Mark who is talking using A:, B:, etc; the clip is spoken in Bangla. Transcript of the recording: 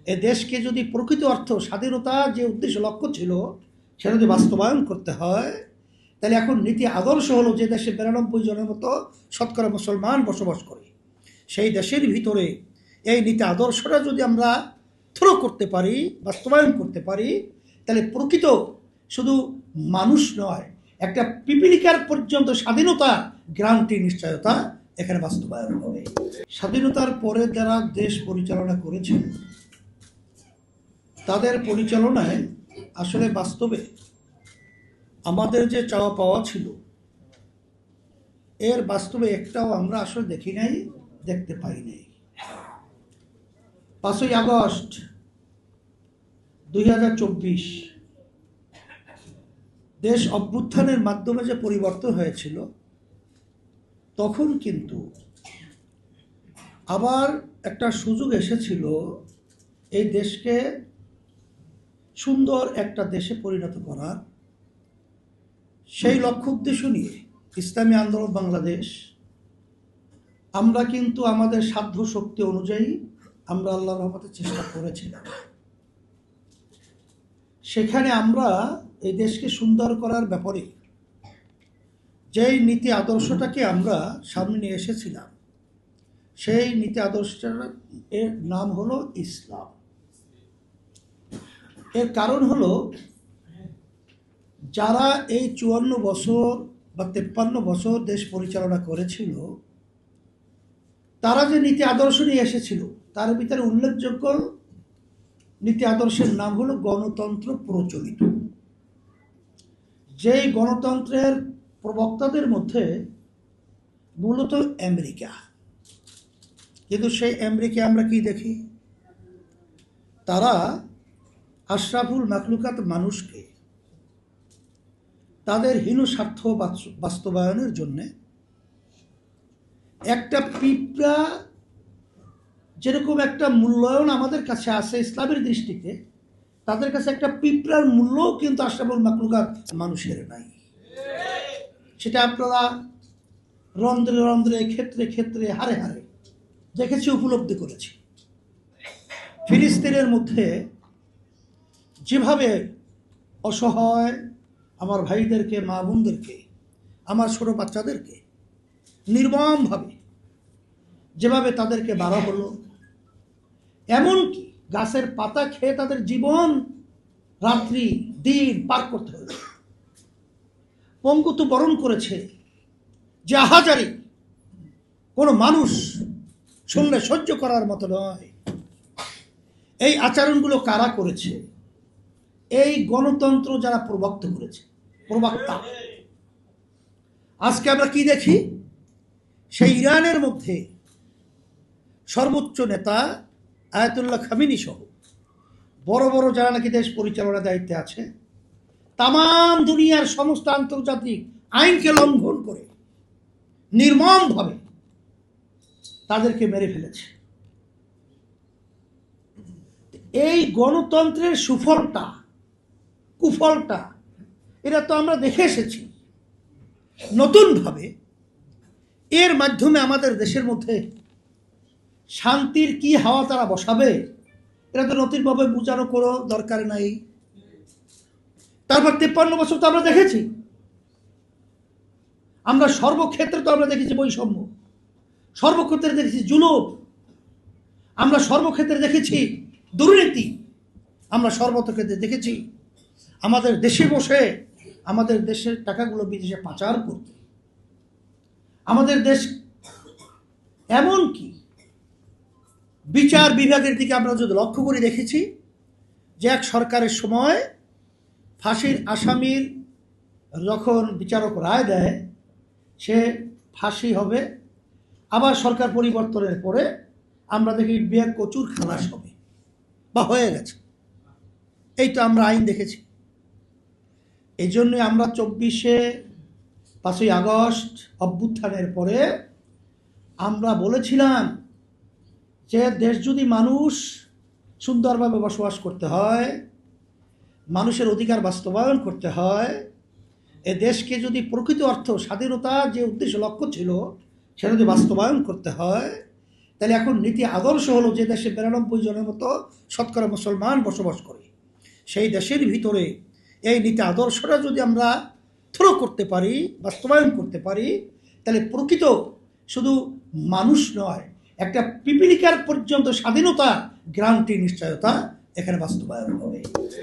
A: এ দেশকে যদি প্রকৃত অর্থ স্বাধীনতা যে উদ্দেশ্য লক্ষ্য ছিল সেটা যদি বাস্তবায়ন করতে হয়, তাহলে এখন নীতি আদর্শ হলো যে দেশে ৯২ জনের মতো শতকরা মুসলমান বসবাস করে, সেই দেশের ভিতরে এই নীতি আদর্শটা যদি আমরা থ্রো করতে পারি, বাস্তবায়ন করতে পারি, তাহলে প্রকৃত শুধু মানুষ নয়, একটা পিপিলিকার পর্যন্ত স্বাধীনতা গ্যারান্টি নিশ্চয়তা এখানে বাস্তবায়ন হবে। স্বাধীনতার পরে যারা দেশ পরিচালনা করেছেন তাদের পরিচালনায় আসলে বাস্তবে আমাদের যে চাওয়া পাওয়া ছিল এর বাস্তবে একটাও আমরা আসলে দেখি নাই, দেখতে পাই নাই। ৫ই আগস্ট ২০২৪ দেশ অভ্যুত্থানের মাধ্যমে যে পরিবর্তন হয়েছিল, তখন কিন্তু আবার একটা সুযোগ এসেছিল এই দেশকে সুন্দর একটা দেশে পরিণত করার। সেই লক্ষ্য উদ্দেশ্য নিয়ে ইসলামী আন্দোলন বাংলাদেশ আমরা কিন্তু আমাদের সাধ্য শক্তি অনুযায়ী আমরা আল্লাহর রহমতে চেষ্টা করেছিলাম। সেখানে আমরা এই দেশকে সুন্দর করার ব্যাপারে যেই নীতি আদর্শটাকে আমরা সামনে নিয়ে এসেছিলাম, সেই নীতি আদর্শটার এর নাম হলো ইসলাম। এর কারণ হলো যারা এই ৫৪ বছর বা ৫৩ বছর দেশ পরিচালনা করেছিল, তারা যে নীতি আদর্শ নিয়ে এসেছিল তার ভিতরে উল্লেখযোগ্য নীতি আদর্শের নাম হলো গণতন্ত্র প্রচলিত। যেই গণতন্ত্রের প্রবক্তাদের মধ্যে মূলত আমেরিকা, কিন্তু সেই আমেরিকা আমরা কি দেখি, তারা আশরাফুল মাখলুকাত মানুষকে তাদের হীন স্বার্থ বাস্তবায়নের জন্য একটা পিঁপড়া যেরকম একটা মূল্যায়ন আমাদের কাছে আছে ইসলামের দৃষ্টিতে, তাদের কাছে একটা পিঁপড়ার মূল্যও কিন্তু আশরাফুল মাখলুকাত মানুষের নাই। সেটা আপনারা রন্ধ্রে রন্ধ্রে, ক্ষেত্রে ক্ষেত্রে, হারে হারে দেখেছি, উপলব্ধি করেছি। ফিলিস্তিনের মধ্যে যেভাবে অসহায় আমার ভাইদেরকে, মা বোনদেরকে, আমার ছোট বাচ্চাদেরকে নির্মমভাবে যেভাবে তাদেরকে মারা হলো, এমনকি গাছের পাতা খেয়ে তাদের জীবন রাত্রি দিন পার করতে হলো, পঙ্গুত্ব বরণ করেছে, যে আহাজারি কোনো মানুষ শুনলে সহ্য করার মতো নয়। এই আচরণগুলো কারা করেছে? এই গণতন্ত্র যারা প্রবক্তা। আজকে আমরা কি দেখি, সেই ইরানের মধ্যে সর্বোচ্চ নেতা আয়াতুল্লাহ খামেনি সহ বড় বড় যারা নাকি দেশ পরিচালনার দায়িত্বে আছে, তাম দুনিয়ার সমস্ত আন্তর্জাতিক আইনকে লঙ্ঘন করে নির্মমভাবে তাদেরকে মেরে ফেলেছে। এই গণতন্ত্রের সুফলটা কুফলটা এটা তো আমরা দেখে এসেছি। নতুনভাবে এর মাধ্যমে আমাদের দেশের মধ্যে শান্তির কি হাওয়া তারা বসাবে, এটা তো নতুনভাবে বোঝানো কোনো দরকার নাই। তারপর ৫৩ বছর তো আমরা দেখেছি, আমরা সর্বক্ষেত্রে তো আমরা দেখেছি বৈষম্য, সর্বক্ষেত্রে দেখেছি জুলুম, আমরা সর্বক্ষেত্রে দেখেছি দুর্নীতি, আমরা সর্বক্ষেত্রে দেখেছি আমাদের দেশে বসে আমাদের দেশের টাকাগুলো বিদেশে পাচার করতে। আমাদের দেশ এমনকি বিচার বিভাগের দিকে আমরা যদি লক্ষ্য করে দেখেছি যে এক সরকারের সময় ফাঁসির আসামির যখন বিচারক রায় দেয় সে ফাঁসি হবে, আবার সরকার পরিবর্তনের পরে আমরা দেখি বিয়ে কচুর খালাস হবে বা হয়ে গেছে। এই তো আমরা আইন দেখেছি। এই জন্যই আমরা ৫ই আগস্ট অভ্যুত্থানের পরে আমরা বলেছিলাম যে দেশ যদি মানুষ সুন্দরভাবে বসবাস করতে হয়, মানুষের অধিকার বাস্তবায়ন করতে হয়, এ দেশকে যদি প্রকৃত অর্থ স্বাধীনতা যে উদ্দেশ্য লক্ষ্য ছিল সেটা যদি বাস্তবায়ন করতে হয়, তাহলে এখন নীতি আদর্শ হলো যে দেশে 92 জনের মতো শতকরা মুসলমান বসবাস করে, সেই দেশের ভিতরে এই নীতি আদর্শটা যদি আমরা থ্রো করতে পারি, বাস্তবায়ন করতে পারি, তাহলে প্রকৃত শুধু মানুষ নয়, একটা পিপিলিকার পর্যন্ত স্বাধীনতা গ্রান্টি নিশ্চয়তা এখানে বাস্তবায়ন হবে।